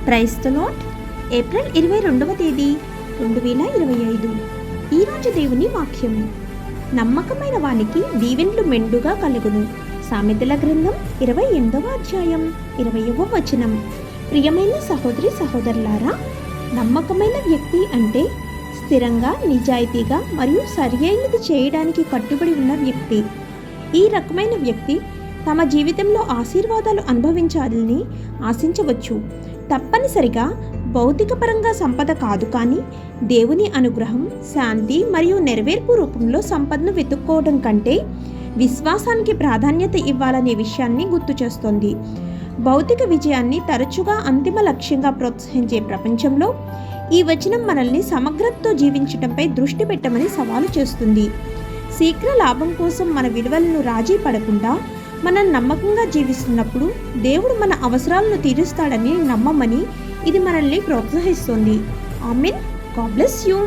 Praise the lord. April 22వ తేదీ 2025. ఈరోజు దేవుని వాక్యం. నమ్మకమైన వానికి దీవెన్లు మెండుగా కలుగును. సామెతల గ్రంథం 28వ అధ్యాయం 20వ వచనం. ప్రియమైన సహోదరి సహోదరులారా, నమ్మకమైన వ్యక్తి అంటే స్థిరంగా, నిజాయితీగా మరియు సరియైనది చేయడానికి కట్టుబడి ఉన్న వ్యక్తి. ఈ రకమైన వ్యక్తి తమ జీవితంలో ఆశీర్వాదాలు అనుభవించాలని ఆశించవచ్చు. తప్పనిసరిగా భౌతికపరంగా సంపద కాదు, కానీ దేవుని అనుగ్రహం, శాంతి మరియు నెరవేర్పు రూపంలో సంపదను వెతుక్కోవడం కంటే విశ్వాసానికి ప్రాధాన్యత ఇవ్వాలనే విషయాన్ని గుర్తు చేస్తోంది. భౌతిక విజయాన్ని తరచుగా అంతిమ లక్ష్యంగా ప్రోత్సహించే ప్రపంచంలో ఈ వచనం మనల్ని సమగ్రతతో జీవించటంపై దృష్టి పెట్టమని సవాలు చేస్తుంది. శీఘ్ర లాభం కోసం మన విలువలను రాజీ పడకుండా మనం నమ్మకంగా జీవిస్తున్నప్పుడు దేవుడు మన అవసరాలను తీరుస్తాడని నమ్మమని ఇది మనల్ని ప్రోత్సహిస్తుంది. ఆమేన్. God bless you.